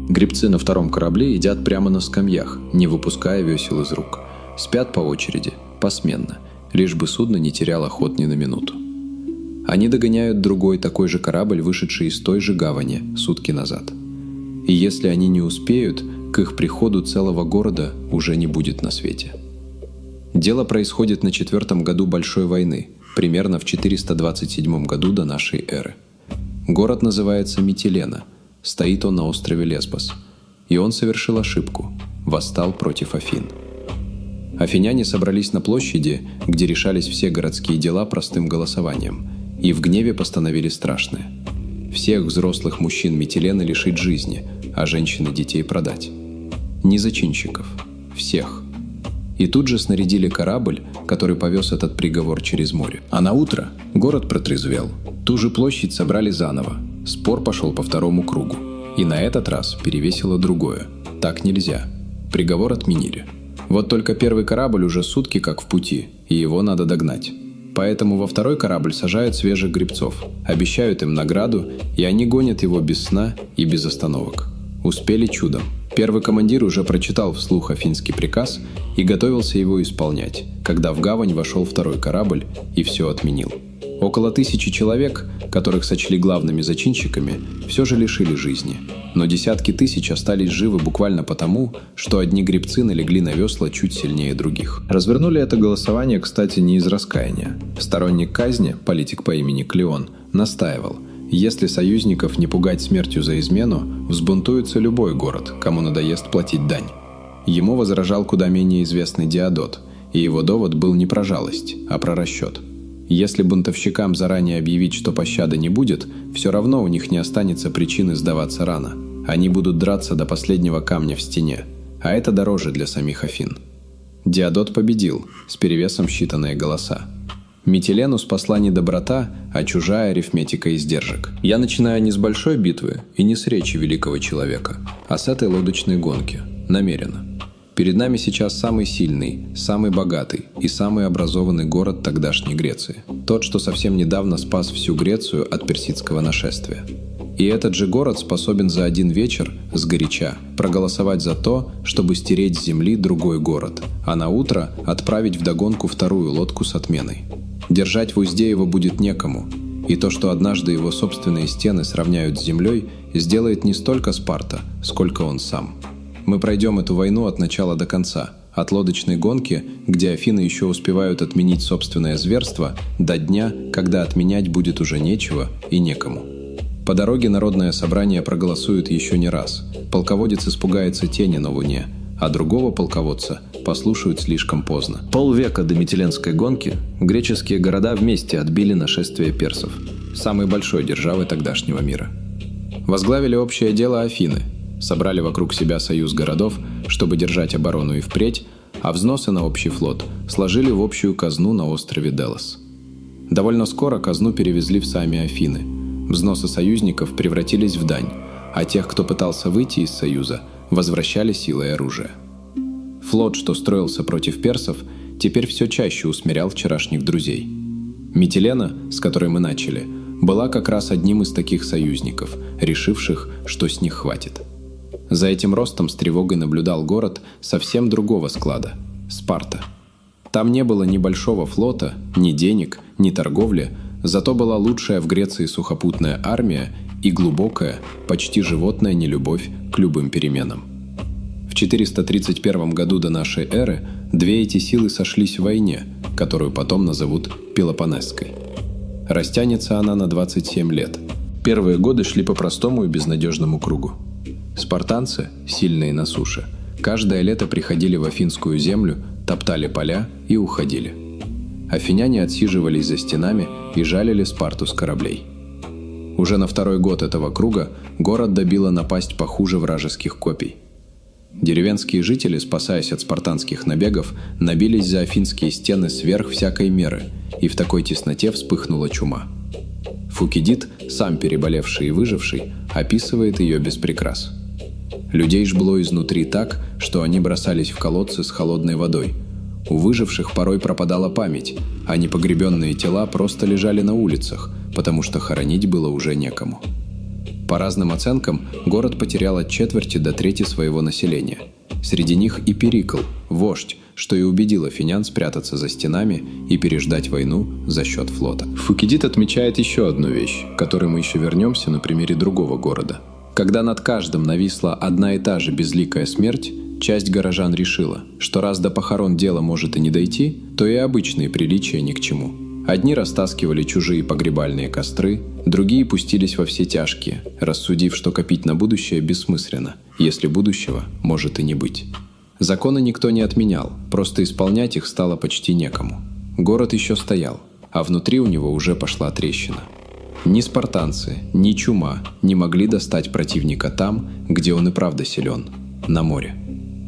Гребцы на втором корабле едят прямо на скамьях, не выпуская весел из рук. Спят по очереди, посменно, лишь бы судно не теряло ход ни на минуту. Они догоняют другой такой же корабль, вышедший из той же гавани сутки назад. И если они не успеют, к их приходу целого города уже не будет на свете. Дело происходит на 4-м году Большой войны, примерно в 427 году до нашей эры. Город называется Митилена, стоит он на острове Лесбос. И он совершил ошибку, восстал против Афин. Афиняне собрались на площади, где решались все городские дела простым голосованием, и в гневе постановили страшное. Всех взрослых мужчин Митилены лишить жизни, а женщин и детей продать. Не зачинщиков, всех. И тут же снарядили корабль, который повез этот приговор через море. А на утро город протрезвел. Ту же площадь собрали заново. Спор пошел по второму кругу. И на этот раз перевесило другое. Так нельзя. Приговор отменили. Вот только первый корабль уже сутки как в пути, и его надо догнать. Поэтому во второй корабль сажают свежих гребцов, обещают им награду, и они гонят его без сна и без остановок. Успели чудом. Первый командир уже прочитал вслух афинский приказ и готовился его исполнять, когда в гавань вошел второй корабль и все отменил. Около 1000 человек, которых сочли главными зачинщиками, все же лишили жизни. Но десятки тысяч остались живы буквально потому, что одни гребцы налегли на весла чуть сильнее других. Развернули это голосование, кстати, не из раскаяния. Сторонник казни, политик по имени Клеон, настаивал: если союзников не пугать смертью за измену, взбунтуется любой город, кому надоест платить дань. Ему возражал куда менее известный Диодот, и его довод был не про жалость, а про расчет. Если бунтовщикам заранее объявить, что пощады не будет, все равно у них не останется причины сдаваться рано. Они будут драться до последнего камня в стене, а это дороже для самих Афин. Диодот победил, с перевесом считанные голоса. Митилену спасла не доброта, а чужая арифметика издержек. Я начинаю не с большой битвы и не с речи великого человека, а с этой лодочной гонки. Намеренно. Перед нами сейчас самый сильный, самый богатый и самый образованный город тогдашней Греции. Тот, что совсем недавно спас всю Грецию от персидского нашествия. И этот же город способен за один вечер, сгоряча, проголосовать за то, чтобы стереть с земли другой город, а на утро отправить вдогонку вторую лодку с отменой. Держать в узде его будет некому, и то, что однажды его собственные стены сравняют с землей, сделает не столько Спарта, сколько он сам. Мы пройдем эту войну от начала до конца, от лодочной гонки, где Афины еще успевают отменить собственное зверство, до дня, когда отменять будет уже нечего и некому. По дороге народное собрание проголосует еще не раз. Полководец испугается тени на луне, а другого полководца послушают слишком поздно. Полвека до Митиленской гонки греческие города вместе отбили нашествие персов, самой большой державы тогдашнего мира. Возглавили общее дело Афины. Собрали вокруг себя союз городов, чтобы держать оборону и впредь, а взносы на общий флот сложили в общую казну на острове Делос. Довольно скоро казну перевезли в сами Афины. Взносы союзников превратились в дань, а тех, кто пытался выйти из союза, возвращали силой оружия. Флот, что строился против персов, теперь все чаще усмирял вчерашних друзей. Митилена, с которой мы начали, была как раз одним из таких союзников, решивших, что с них хватит. За этим ростом с тревогой наблюдал город совсем другого склада – Спарта. Там не было ни большого флота, ни денег, ни торговли, зато была лучшая в Греции сухопутная армия и глубокая, почти животная нелюбовь к любым переменам. В 431 году до нашей эры две эти силы сошлись в войне, которую потом назовут Пелопонесской. Растянется она на 27 лет. Первые годы шли по простому и безнадежному кругу. Спартанцы, сильные на суше, каждое лето приходили в Афинскую землю, топтали поля и уходили. Афиняне отсиживались за стенами и жалили Спарту с кораблей. Уже на второй год этого круга город добила напасть похуже вражеских копий. Деревенские жители, спасаясь от спартанских набегов, набились за афинские стены сверх всякой меры, и в такой тесноте вспыхнула чума. Фукидид, сам переболевший и выживший, описывает ее без прикрас. Людей жгло изнутри так, что они бросались в колодцы с холодной водой. У выживших порой пропадала память, а непогребенные тела просто лежали на улицах, потому что хоронить было уже некому. По разным оценкам, город потерял от четверти до трети своего населения. Среди них и Перикл, вождь, что и убедил афинян спрятаться за стенами и переждать войну за счет флота. Фукидид отмечает еще одну вещь, к которой мы еще вернемся на примере другого города. Когда над каждым нависла одна и та же безликая смерть, часть горожан решила, что раз до похорон дело может и не дойти, то и обычные приличия ни к чему. Одни растаскивали чужие погребальные костры, другие пустились во все тяжкие, рассудив, что копить на будущее бессмысленно, если будущего может и не быть. Законы никто не отменял, просто исполнять их стало почти некому. Город еще стоял, а внутри у него уже пошла трещина. Ни спартанцы, ни чума не могли достать противника там, где он и правда силен – на море.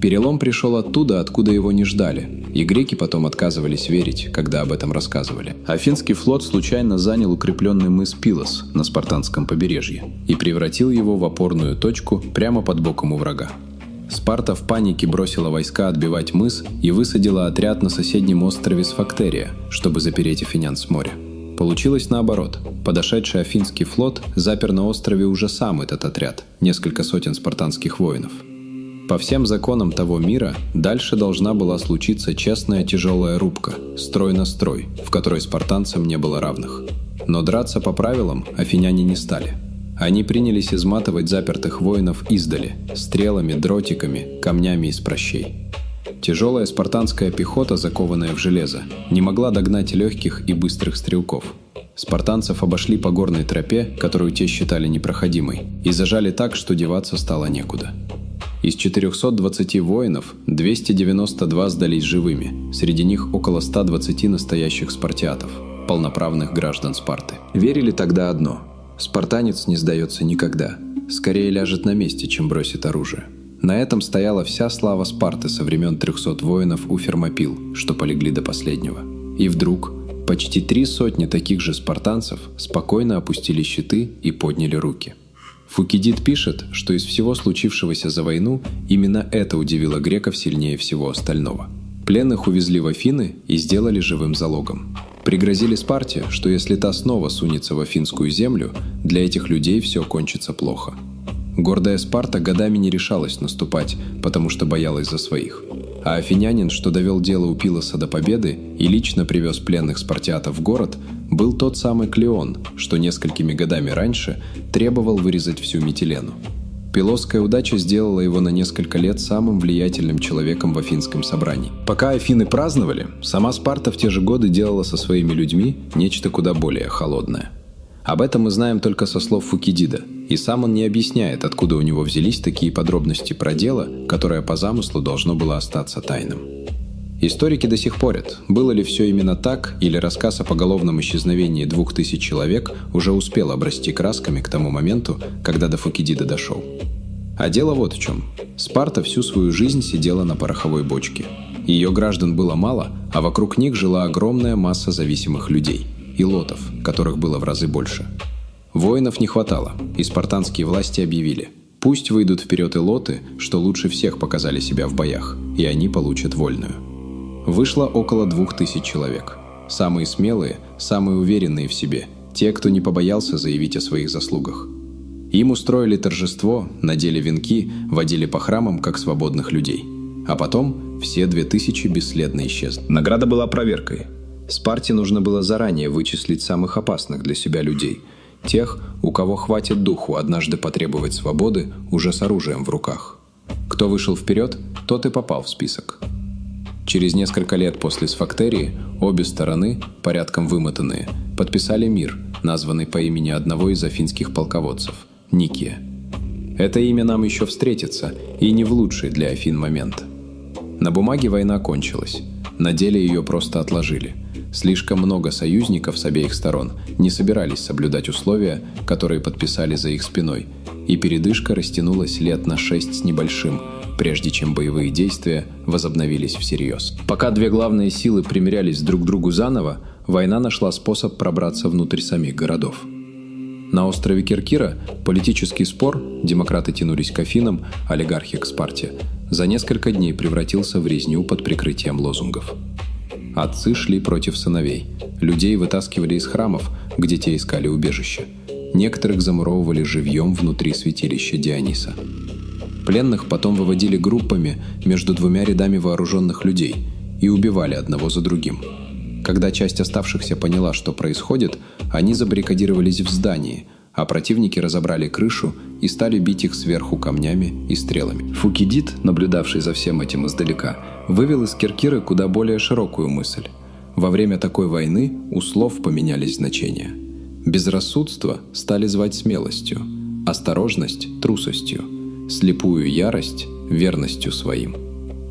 Перелом пришел оттуда, откуда его не ждали, и греки потом отказывались верить, когда об этом рассказывали. Афинский флот случайно занял укрепленный мыс Пилос на спартанском побережье и превратил его в опорную точку прямо под боком у врага. Спарта в панике бросила войска отбивать мыс и высадила отряд на соседнем острове Сфактерия, чтобы запереть афинян с моря. Получилось наоборот. Подошедший афинский флот запер на острове уже сам этот отряд, несколько сотен спартанских воинов. По всем законам того мира дальше должна была случиться честная тяжелая рубка, строй на строй, в которой спартанцам не было равных. Но драться по правилам афиняне не стали. Они принялись изматывать запертых воинов издали, стрелами, дротиками, камнями из прощей. Тяжелая спартанская пехота, закованная в железо, не могла догнать легких и быстрых стрелков. Спартанцев обошли по горной тропе, которую те считали непроходимой, и зажали так, что деваться стало некуда. Из 420 воинов 292 сдались живыми, среди них около 120 настоящих спартиатов, полноправных граждан Спарты. Верили тогда одно – спартанец не сдается никогда, скорее ляжет на месте, чем бросит оружие. На этом стояла вся слава Спарты со времен 300 воинов у Фермопил, что полегли до последнего. И вдруг почти 300 таких же спартанцев спокойно опустили щиты и подняли руки. Фукидид пишет, что из всего случившегося за войну именно это удивило греков сильнее всего остального. Пленных увезли в Афины и сделали живым залогом. Пригрозили Спарте, что если та снова сунется в афинскую землю, для этих людей все кончится плохо. Гордая Спарта годами не решалась наступать, потому что боялась за своих. А афинянин, что довел дело у Пилоса до победы и лично привез пленных спартиатов в город, был тот самый Клеон, что несколькими годами раньше требовал вырезать всю Митилену. Пилосская удача сделала его на несколько лет самым влиятельным человеком в Афинском собрании. Пока Афины праздновали, сама Спарта в те же годы делала со своими людьми нечто куда более холодное. Об этом мы знаем только со слов Фукидида, и сам он не объясняет, откуда у него взялись такие подробности про дело, которое по замыслу должно было остаться тайным. Историки до сих порят, было ли все именно так, или рассказ о поголовном исчезновении 2000 человек уже успел обрасти красками к тому моменту, когда до Фукидида дошел. А дело вот в чем. Спарта всю свою жизнь сидела на пороховой бочке. Ее граждан было мало, а вокруг них жила огромная масса зависимых людей – илотов, которых было в разы больше. Воинов не хватало, и спартанские власти объявили: пусть выйдут вперед илоты, что лучше всех показали себя в боях, и они получат вольную. Вышло около 2000 человек. Самые смелые, самые уверенные в себе, те, кто не побоялся заявить о своих заслугах. Им устроили торжество, надели венки, водили по храмам, как свободных людей. А потом все 2000 бесследно исчезли. Награда была проверкой. Спарте нужно было заранее вычислить самых опасных для себя людей, тех, у кого хватит духу однажды потребовать свободы уже с оружием в руках. Кто вышел вперед, тот и попал в список. Через несколько лет после Сфактерии обе стороны, порядком вымотанные, подписали мир, названный по имени одного из афинских полководцев – Никия. Это имя нам еще встретится, и не в лучший для Афин момент. На бумаге война кончилась, на деле ее просто отложили. Слишком много союзников с обеих сторон не собирались соблюдать условия, которые подписали за их спиной, и передышка растянулась лет на 6 с небольшим, прежде чем боевые действия возобновились всерьез. Пока две главные силы примирялись друг к другу заново, война нашла способ пробраться внутрь самих городов. На острове Киркира политический спор, демократы тянулись к Афинам, олигархи к Спарте, за несколько дней превратился в резню под прикрытием лозунгов. Отцы шли против сыновей, людей вытаскивали из храмов, где те искали убежище. некоторых замуровывали живьем внутри святилища Диониса. Пленных потом выводили группами между двумя рядами вооруженных людей и убивали одного за другим. Когда часть оставшихся поняла, что происходит, они забаррикадировались в здании, а противники разобрали крышу и стали бить их сверху камнями и стрелами. Фукидид, наблюдавший за всем этим издалека, вывел из Киркиры куда более широкую мысль. Во время такой войны у слов поменялись значения. Безрассудство стали звать смелостью, осторожность – трусостью, слепую ярость – верностью своим.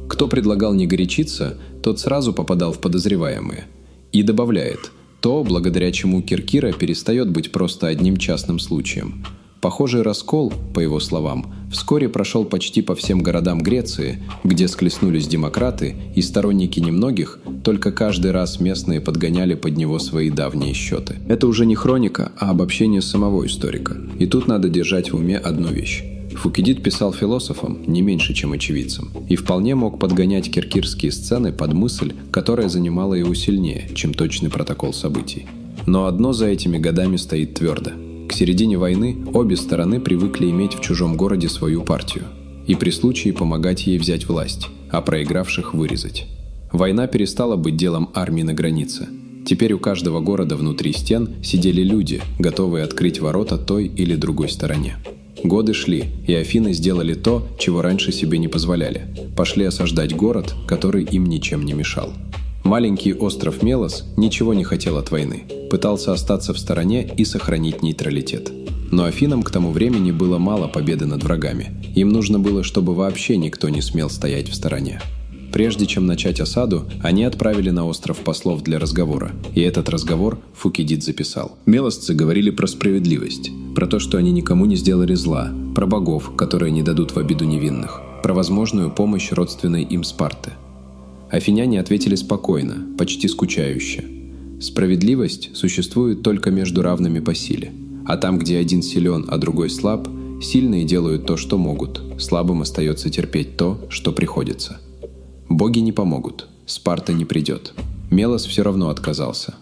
Кто предлагал не горячиться, тот сразу попадал в подозреваемые. И добавляет – то, благодаря чему Киркира перестает быть просто одним частным случаем. Похожий раскол, по его словам, вскоре прошел почти по всем городам Греции, где схлестнулись демократы и сторонники немногих, только каждый раз местные подгоняли под него свои давние счеты. Это уже не хроника, а обобщение самого историка. И тут надо держать в уме одну вещь. Фукидид писал философам не меньше, чем очевидцам, и вполне мог подгонять киркирские сцены под мысль, которая занимала его сильнее, чем точный протокол событий. Но одно за этими годами стоит твердо. К середине войны обе стороны привыкли иметь в чужом городе свою партию и при случае помогать ей взять власть, а проигравших вырезать. Война перестала быть делом армии на границе. Теперь у каждого города внутри стен сидели люди, готовые открыть ворота той или другой стороне. Годы шли, и Афины сделали то, чего раньше себе не позволяли. Пошли осаждать город, который им ничем не мешал. Маленький остров Мелос ничего не хотел от войны, пытался остаться в стороне и сохранить нейтралитет. Но Афинам к тому времени было мало победы над врагами. Им нужно было, чтобы вообще никто не смел стоять в стороне. Прежде чем начать осаду, они отправили на остров послов для разговора, и этот разговор Фукидид записал. Мелосцы говорили про справедливость, про то, что они никому не сделали зла, про богов, которые не дадут в обиду невинных, про возможную помощь родственной им Спарты. Афиняне ответили спокойно, почти скучающе. Справедливость существует только между равными по силе, а там, где один силен, а другой слаб, сильные делают то, что могут, слабым остается терпеть то, что приходится. Боги не помогут, Спарта не придет. Мелос все равно отказался.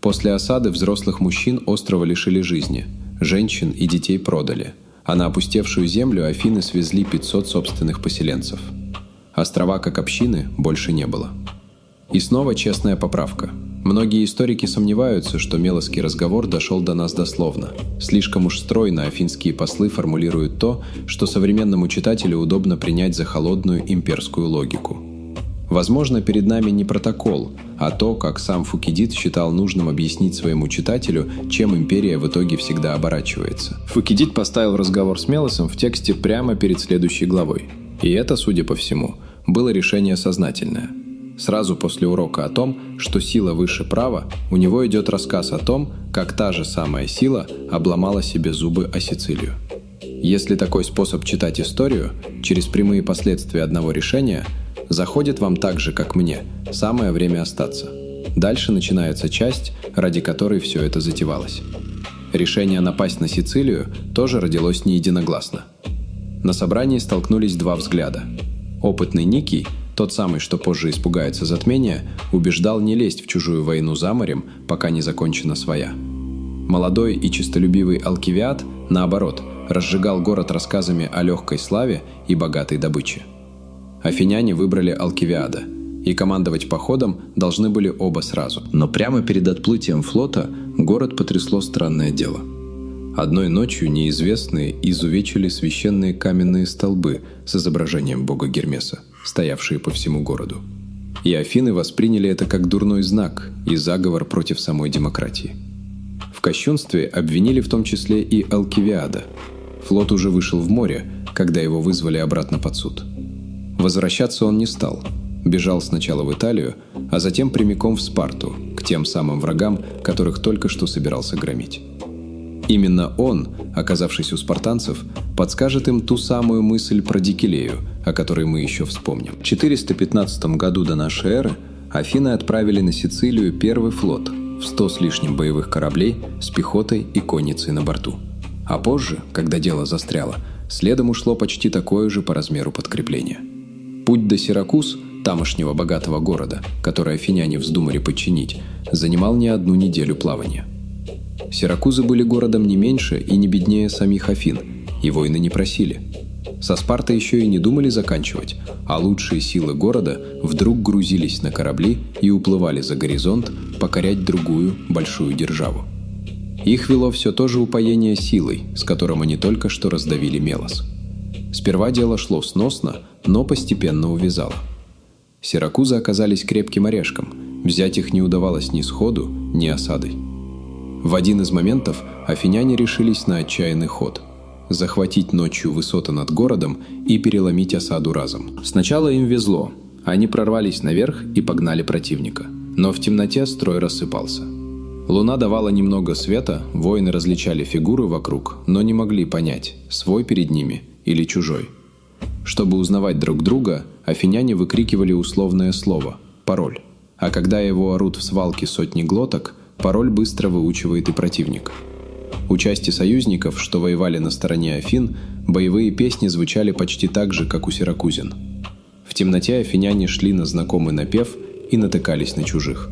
После осады взрослых мужчин острова лишили жизни, женщин и детей продали, а на опустевшую землю Афины свезли 500 собственных поселенцев. Острова как общины больше не было. И снова честная поправка. Многие историки сомневаются, что Мелосский разговор дошел до нас дословно. Слишком уж стройно афинские послы формулируют то, что современному читателю удобно принять за холодную имперскую логику. Возможно, перед нами не протокол, а то, как сам Фукидид считал нужным объяснить своему читателю, чем империя в итоге всегда оборачивается. Фукидид поставил разговор с Мелосом в тексте прямо перед следующей главой. И это, судя по всему, было решение сознательное. Сразу после урока о том, что сила выше права, у него идет рассказ о том, как та же самая сила обломала себе зубы о Сицилию. Если такой способ читать историю, через прямые последствия одного решения, заходит вам так же, как мне, самое время остаться. Дальше начинается часть, ради которой все это затевалось. Решение напасть на Сицилию тоже родилось не единогласно. На собрании столкнулись два взгляда. Опытный Никий, тот самый, что позже испугается затмения, убеждал не лезть в чужую войну за морем, пока не закончена своя. Молодой и честолюбивый Алкивиад, наоборот, разжигал город рассказами о легкой славе и богатой добыче. Афиняне выбрали Алкивиада, и командовать походом должны были оба сразу. Но прямо перед отплытием флота город потрясло странное дело. Одной ночью неизвестные изувечили священные каменные столбы с изображением бога Гермеса, стоявшие по всему городу. И Афины восприняли это как дурной знак и заговор против самой демократии. В кощунстве обвинили в том числе и Алкивиада. Флот уже вышел в море, когда его вызвали обратно под суд. Возвращаться он не стал. Бежал сначала в Италию, а затем прямиком в Спарту, к тем самым врагам, которых только что собирался громить. Именно он, оказавшись у спартанцев, подскажет им ту самую мысль про Дикилею, о которой мы еще вспомним. В 415 году до нашей эры Афины отправили на Сицилию первый флот в 100 с лишним боевых кораблей с пехотой и конницей на борту. А позже, когда дело застряло, следом ушло почти такое же по размеру подкрепление. Путь до Сиракуз, тамошнего богатого города, который афиняне вздумали подчинить, занимал не одну неделю плавания. Сиракузы были городом не меньше и не беднее самих Афин, и войны не просили. Со Спартой еще и не думали заканчивать, а лучшие силы города вдруг грузились на корабли и уплывали за горизонт покорять другую большую державу. Их вело все то же упоение силой, с которым они только что раздавили Мелос. Сперва дело шло сносно, но постепенно увязало. Сиракузы оказались крепким орешком, взять их не удавалось ни сходу, ни осадой. В один из моментов афиняне решились на отчаянный ход – захватить ночью высоты над городом и переломить осаду разом. Сначала им везло, они прорвались наверх и погнали противника, но в темноте строй рассыпался. Луна давала немного света, воины различали фигуры вокруг, но не могли понять, свой перед ними или чужой. Чтобы узнавать друг друга, афиняне выкрикивали условное слово – пароль. А когда его орут в свалке сотни глоток, пароль быстро выучивает и противник. У части союзников, что воевали на стороне Афин, боевые песни звучали почти так же, как у сиракузин. В темноте афиняне шли на знакомый напев и натыкались на чужих.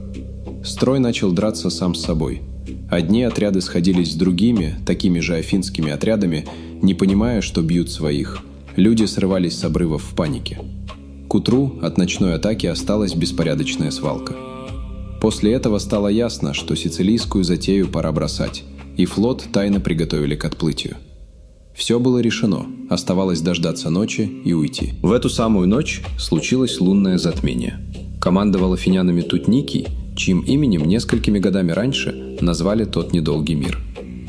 Строй начал драться сам с собой. Одни отряды сходились с другими, такими же афинскими отрядами, не понимая, что бьют своих. Люди срывались с обрывов в панике. К утру от ночной атаки осталась беспорядочная свалка. После этого стало ясно, что сицилийскую затею пора бросать, и флот тайно приготовили к отплытию. Все было решено, оставалось дождаться ночи и уйти. В эту самую ночь случилось лунное затмение. Командовал афинянами Тутникий, чьим именем несколькими годами раньше назвали тот недолгий мир.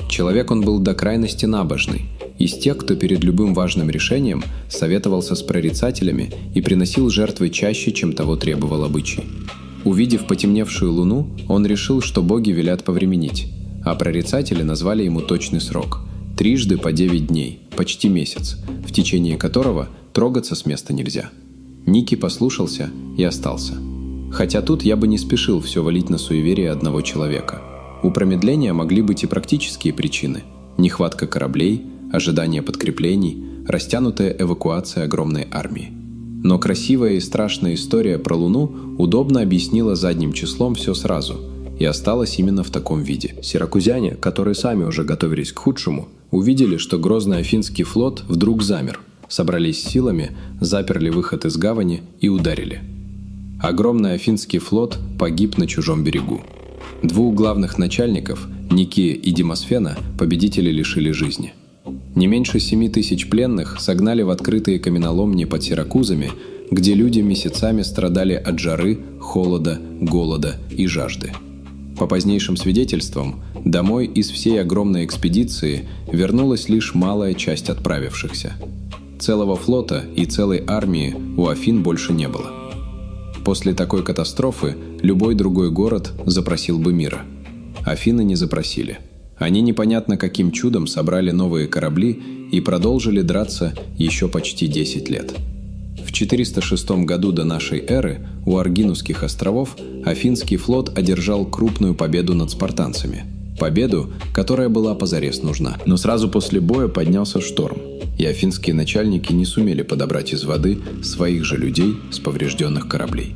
Человек он был до крайности набожный, из тех, кто перед любым важным решением советовался с прорицателями и приносил жертвы чаще, чем того требовал обычай. Увидев потемневшую луну, он решил, что боги велят повременить, а прорицатели назвали ему точный срок – 3 по 9 дней, почти месяц, в течение которого трогаться с места нельзя. Ники послушался и остался. Хотя тут я бы не спешил все валить на суеверие одного человека. У промедления могли быть и практические причины – нехватка кораблей, ожидание подкреплений, растянутая эвакуация огромной армии. Но красивая и страшная история про Луну удобно объяснила задним числом все сразу и осталась именно в таком виде. Сиракузяне, которые сами уже готовились к худшему, увидели, что грозный афинский флот вдруг замер, собрались силами, заперли выход из гавани и ударили. Огромный афинский флот погиб на чужом берегу. Двух главных начальников, Никея и Демосфена, победители лишили жизни. Не меньше 7 тысяч пленных согнали в открытые каменоломни под Сиракузами, где люди месяцами страдали от жары, холода, голода и жажды. По позднейшим свидетельствам, домой из всей огромной экспедиции вернулась лишь малая часть отправившихся. Целого флота и целой армии у Афин больше не было. После такой катастрофы любой другой город запросил бы мира. Афины не запросили. Они непонятно каким чудом собрали новые корабли и продолжили драться еще почти 10 лет. В 406 году до нашей эры у Аргинусских островов Афинский флот одержал крупную победу над спартанцами. Победу, которая была позарез нужна. Но сразу после боя поднялся шторм, и афинские начальники не сумели подобрать из воды своих же людей с поврежденных кораблей.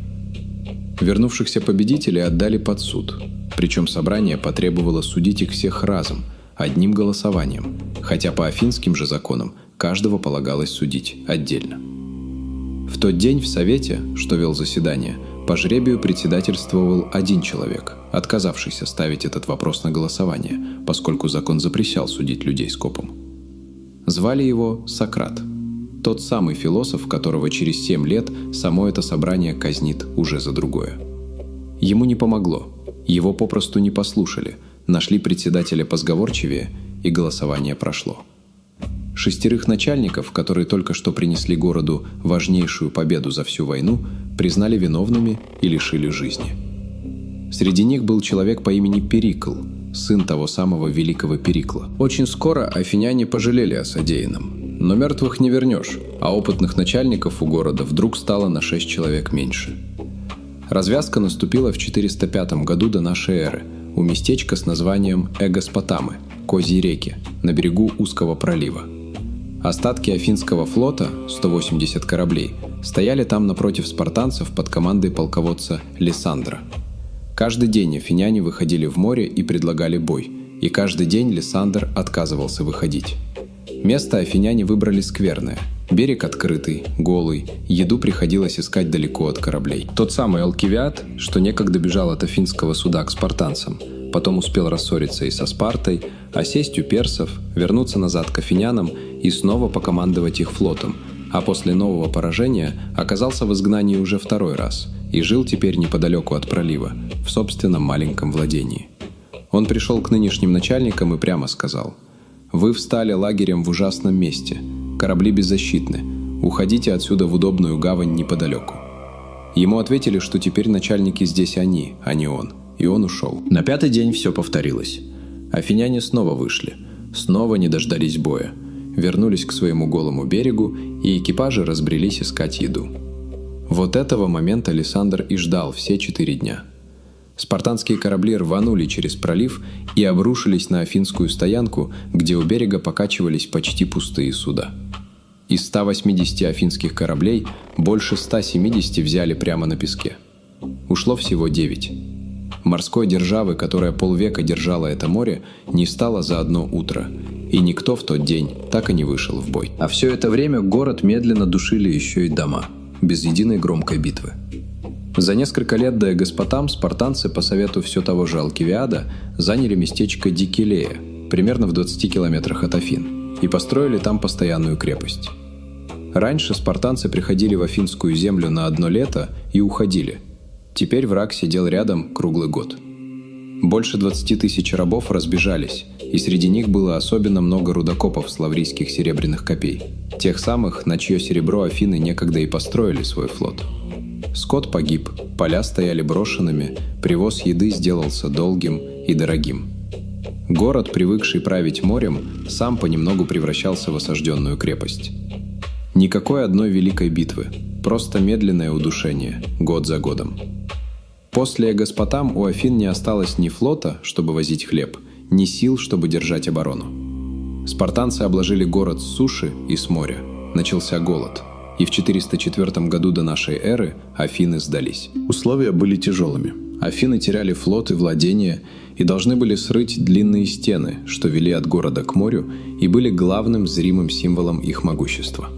Вернувшихся победителей отдали под суд. Причем собрание потребовало судить их всех разом, одним голосованием, хотя по афинским же законам каждого полагалось судить отдельно. В тот день в Совете, что вел заседание, по жребию председательствовал один человек, отказавшийся ставить этот вопрос на голосование, поскольку закон запрещал судить людей скопом. Звали его Сократ, тот самый философ, которого через 7 лет само это собрание казнит уже за другое. Ему не помогло. Его попросту не послушали, нашли председателя позговорчивее, и голосование прошло. 6 начальников, которые только что принесли городу важнейшую победу за всю войну, признали виновными и лишили жизни. Среди них был человек по имени Перикл, сын того самого великого Перикла. Очень скоро афиняне пожалели о содеянном. Но мертвых не вернешь, а опытных начальников у города вдруг стало на 6 человек меньше. Развязка наступила в 405 году до нашей эры у местечка с названием Эгоспотамы, Козьи реки, на берегу узкого пролива. Остатки Афинского флота, 180 кораблей, стояли там напротив спартанцев под командой полководца Лисандра. Каждый день афиняне выходили в море и предлагали бой, и каждый день Лисандр отказывался выходить. Место афиняне выбрали скверное. Берег открытый, голый, еду приходилось искать далеко от кораблей. Тот самый Алкивиад, что некогда бежал от афинского суда к спартанцам, потом успел рассориться и со Спартой, осесть у персов, вернуться назад к афинянам и снова покомандовать их флотом, а после нового поражения оказался в изгнании уже второй раз и жил теперь неподалеку от пролива, в собственном маленьком владении. Он пришел к нынешним начальникам и прямо сказал: «Вы встали лагерем в ужасном месте, корабли беззащитны, уходите отсюда в удобную гавань неподалеку». Ему ответили, что теперь начальники здесь они, а не он, и он ушел. На пятый день все повторилось. Афиняне снова вышли, снова не дождались боя, вернулись к своему голому берегу, и экипажи разбрелись искать еду. Вот этого момента Лисандр и ждал все 4 дня. Спартанские корабли рванули через пролив и обрушились на афинскую стоянку, где у берега покачивались почти пустые суда. Из 180 афинских кораблей больше 170 взяли прямо на песке. Ушло всего 9. Морской державы, которая полвека держала это море, не стало за одно утро, и никто в тот день так и не вышел в бой. А все это время город медленно душили еще и дома, без единой громкой битвы. За несколько лет до Эгоспотам спартанцы по совету все того же Алкивиада заняли местечко Дикелея, примерно в 20 километрах от Афин, и построили там постоянную крепость. Раньше спартанцы приходили в афинскую землю на одно лето и уходили. Теперь враг сидел рядом круглый год. Больше 20 тысяч рабов разбежались, и среди них было особенно много рудокопов с лаврийских серебряных копей, тех самых, на чье серебро Афины некогда и построили свой флот. Скот погиб, поля стояли брошенными, привоз еды сделался долгим и дорогим. Город, привыкший править морем, сам понемногу превращался в осажденную крепость. Никакой одной великой битвы, просто медленное удушение, год за годом. После Эгоспотам у Афин не осталось ни флота, чтобы возить хлеб, ни сил, чтобы держать оборону. Спартанцы обложили город с суши и с моря. Начался голод. И в 404 году до нашей эры Афины сдались. Условия были тяжелыми. Афины теряли флот и владения и должны были срыть длинные стены, что вели от города к морю и были главным зримым символом их могущества.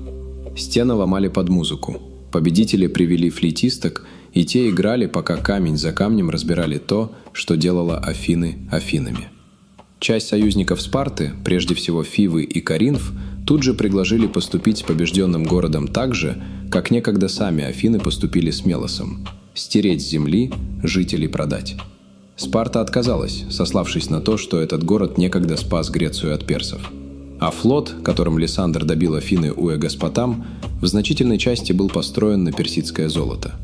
Стены ломали под музыку. Победители привели флейтисток, и те играли, пока камень за камнем разбирали то, что делало Афины Афинами. Часть союзников Спарты, прежде всего Фивы и Коринф, тут же предложили поступить с побежденным городом так же, как некогда сами Афины поступили с Мелосом – стереть с земли, жителей продать. Спарта отказалась, сославшись на то, что этот город некогда спас Грецию от персов. А флот, которым Лисандр добил Афины у Эгоспотам, в значительной части был построен на персидское золото.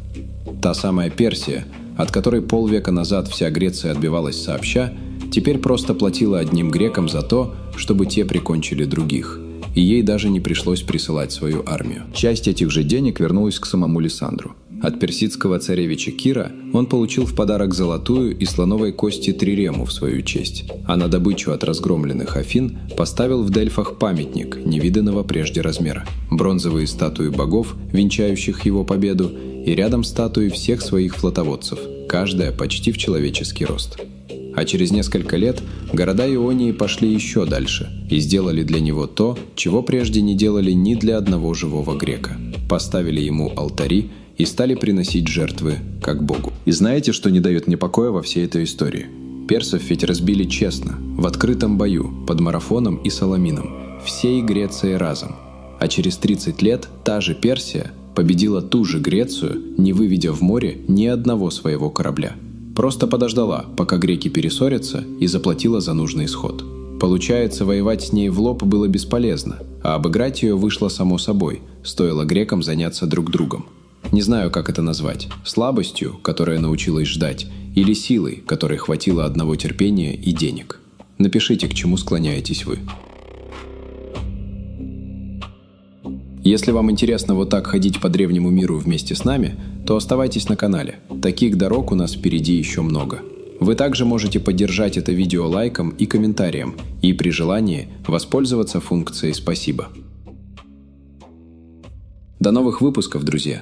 Та самая Персия, от которой полвека назад вся Греция отбивалась сообща, теперь просто платила одним грекам за то, чтобы те прикончили других, и ей даже не пришлось присылать свою армию. Часть этих же денег вернулась к самому Лисандру. От персидского царевича Кира он получил в подарок золотую и слоновой кости трирему в свою честь, а на добычу от разгромленных Афин поставил в Дельфах памятник невиданного прежде размера, бронзовые статуи богов, венчающих его победу, и рядом статуи всех своих флотоводцев, каждая почти в человеческий рост. А через несколько лет города Ионии пошли еще дальше и сделали для него то, чего прежде не делали ни для одного живого грека. Поставили ему алтари и стали приносить жертвы как богу. И знаете, что не дает мне покоя во всей этой истории? Персов ведь разбили честно, в открытом бою, под Марафоном и Саламином, всей Грецией разом. А через 30 лет та же Персия победила ту же Грецию, не выведя в море ни одного своего корабля. Просто подождала, пока греки перессорятся, и заплатила за нужный исход. Получается, воевать с ней в лоб было бесполезно, а обыграть ее вышло само собой, стоило грекам заняться друг другом. Не знаю, как это назвать – слабостью, которая научилась ждать, или силой, которой хватило одного терпения и денег. Напишите, к чему склоняетесь вы. Если вам интересно вот так ходить по древнему миру вместе с нами, то оставайтесь на канале. Таких дорог у нас впереди еще много. Вы также можете поддержать это видео лайком и комментарием, и при желании воспользоваться функцией «Спасибо». До новых выпусков, друзья!